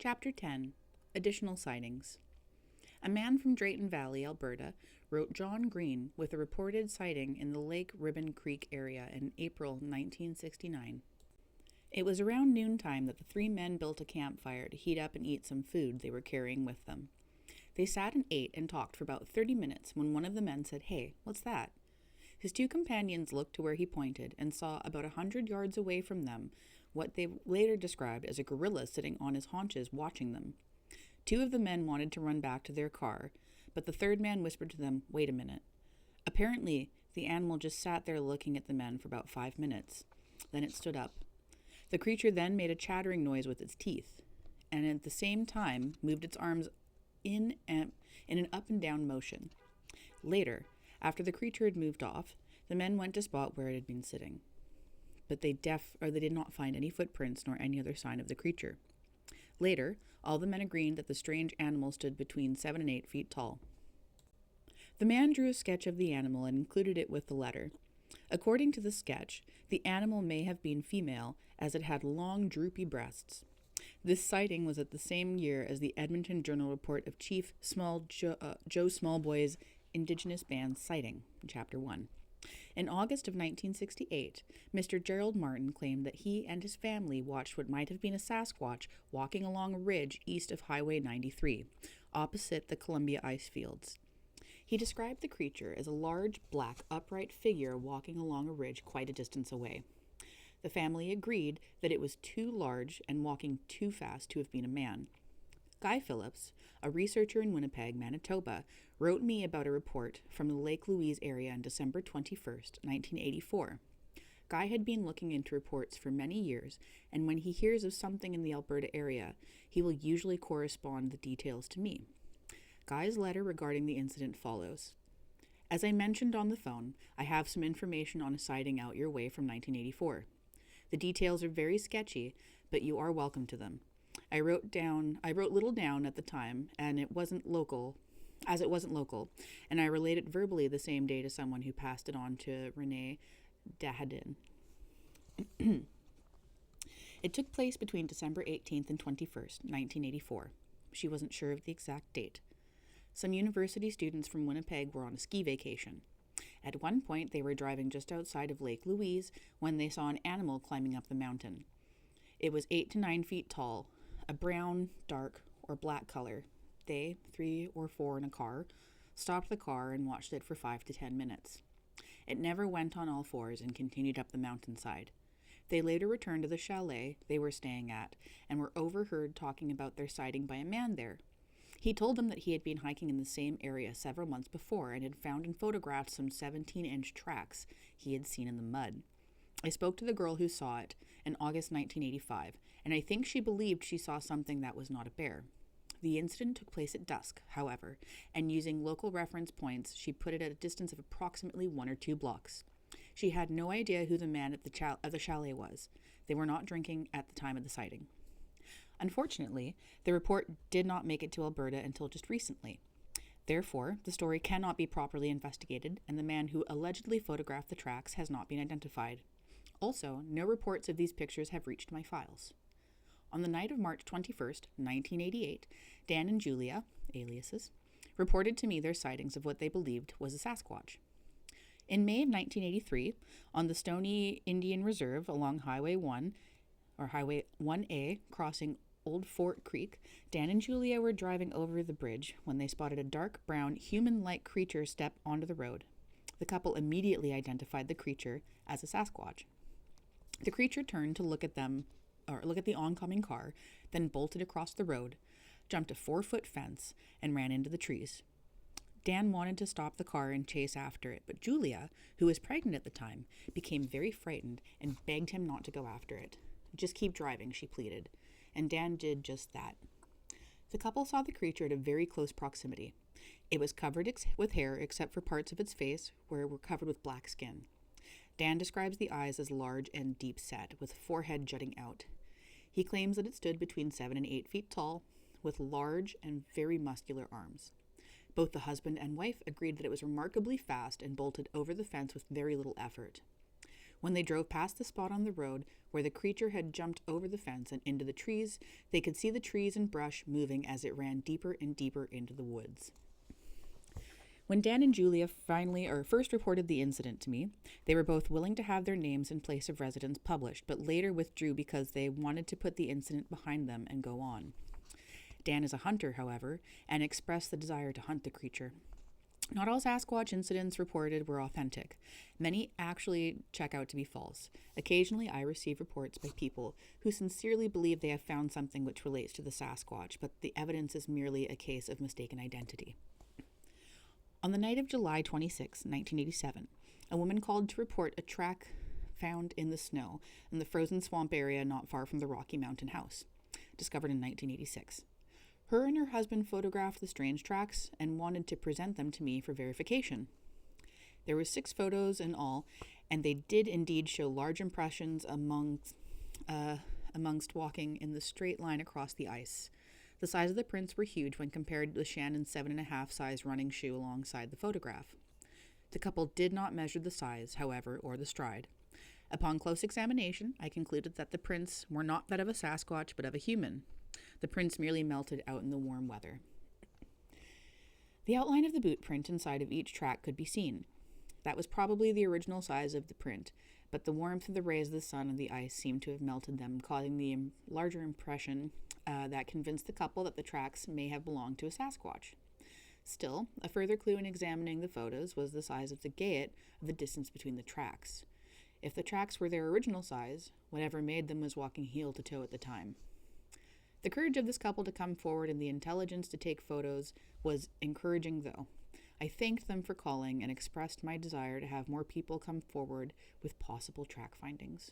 Chapter 10. Additional Sightings. A man from Drayton Valley, Alberta, wrote John Green with a reported sighting in the Lake Ribbon Creek area in April 1969. It was around noontime that the three men built a campfire to heat up and eat some food they were carrying with them. They sat and ate and talked for about 30 minutes when one of the men said, "Hey, what's that?" His two companions looked to where he pointed and saw about 100 yards away from them what they later described as a gorilla sitting on his haunches watching them. Two of the men wanted to run back to their car, but the third man whispered to them, "Wait a minute." Apparently, the animal just sat there looking at the men for about 5 minutes. Then it stood up. The creature then made a chattering noise with its teeth, and at the same time moved its arms in an up and down motion. Later, after the creature had moved off, the men went to spot where it had been sitting. But they did not find any footprints nor any other sign of the creature. Later, all the men agreed that the strange animal stood between 7 and 8 feet tall. The man drew a sketch of the animal and included it with the letter. According to the sketch, the animal may have been female, as it had long, droopy breasts. This sighting was at the same year as the Edmonton Journal report of Chief Joe Smallboy's Indigenous Band sighting, Chapter 1. In August of 1968, Mr. Gerald Martin claimed that he and his family watched what might have been a Sasquatch walking along a ridge east of Highway 93, opposite the Columbia ice fields. He described the creature as a large, black, upright figure walking along a ridge quite a distance away. The family agreed that it was too large and walking too fast to have been a man. Guy Phillips, a researcher in Winnipeg, Manitoba, wrote me about a report from the Lake Louise area on December 21st, 1984. Guy had been looking into reports for many years, and when he hears of something in the Alberta area, he will usually correspond the details to me. Guy's letter regarding the incident follows. As I mentioned on the phone, I have some information on a sighting out your way from 1984. The details are very sketchy, but you are welcome to them. I wrote little down at the time, and it wasn't local, and I related verbally the same day to someone who passed it on to Renee Dahadin. It took place between December 18th and 21st, 1984. She wasn't sure of the exact date. Some university students from Winnipeg were on a ski vacation. At one point, they were driving just outside of Lake Louise when they saw an animal climbing up the mountain. It was 8 to 9 feet tall, a brown, dark, or black color. They, 3 or 4 in a car, stopped the car and watched it for 5 to 10 minutes. It never went on all fours and continued up the mountainside. They later returned to the chalet they were staying at and were overheard talking about their sighting by a man there. He told them that he had been hiking in the same area several months before and had found and photographed some 17-inch tracks he had seen in the mud. I spoke to the girl who saw it in August 1985, and I think she believed she saw something that was not a bear. The incident took place at dusk, however, and using local reference points, she put it at a distance of approximately 1 or 2 blocks. She had no idea who the man at the chalet was. They were not drinking at the time of the sighting. Unfortunately, the report did not make it to Alberta until just recently. Therefore, the story cannot be properly investigated, and the man who allegedly photographed the tracks has not been identified. Also, no reports of these pictures have reached my files. On the night of March 21st, 1988, Dan and Julia, aliases, reported to me their sightings of what they believed was a Sasquatch. In May of 1983, on the Stony Indian Reserve along Highway 1, or Highway 1A, crossing Old Fort Creek, Dan and Julia were driving over the bridge when they spotted a dark brown, human-like creature step onto the road. The couple immediately identified the creature as a Sasquatch. The creature turned to look at the oncoming car, then bolted across the road, jumped a 4-foot fence, and ran into the trees. Dan wanted to stop the car and chase after it, but Julia, who was pregnant at the time, became very frightened and begged him not to go after it. "Just keep driving," she pleaded, and Dan did just that. The couple saw the creature at a very close proximity. It was covered with hair except for parts of its face where it were covered with black skin. Dan describes the eyes as large and deep-set, with forehead jutting out. He claims that it stood between 7 and 8 feet tall, with large and very muscular arms. Both the husband and wife agreed that it was remarkably fast and bolted over the fence with very little effort. When they drove past the spot on the road where the creature had jumped over the fence and into the trees, they could see the trees and brush moving as it ran deeper and deeper into the woods. When Dan and Julia first reported the incident to me, they were both willing to have their names and place of residence published, but later withdrew because they wanted to put the incident behind them and go on. Dan is a hunter, however, and expressed the desire to hunt the creature. Not all Sasquatch incidents reported were authentic. Many actually check out to be false. Occasionally, I receive reports by people who sincerely believe they have found something which relates to the Sasquatch, but the evidence is merely a case of mistaken identity. On the night of July 26, 1987, a woman called to report a track found in the snow in the frozen swamp area not far from the Rocky Mountain house, discovered in 1986. Her and her husband photographed the strange tracks and wanted to present them to me for verification. There were 6 photos in all, and they did indeed show large impressions amongst walking in the straight line across the ice. The size of the prints were huge when compared to the Shannon's 7.5 size running shoe alongside the photograph. The couple did not measure the size, however, or the stride. Upon close examination, I concluded that the prints were not that of a Sasquatch, but of a human. The prints merely melted out in the warm weather. The outline of the boot print inside of each track could be seen. That was probably the original size of the print, but the warmth of the rays of the sun and the ice seemed to have melted them, causing the larger impression that convinced the couple that the tracks may have belonged to a Sasquatch. Still, a further clue in examining the photos was the size of the gait of the distance between the tracks. If the tracks were their original size, whatever made them was walking heel to toe at the time. The courage of this couple to come forward and the intelligence to take photos was encouraging, though. I thanked them for calling and expressed my desire to have more people come forward with possible track findings.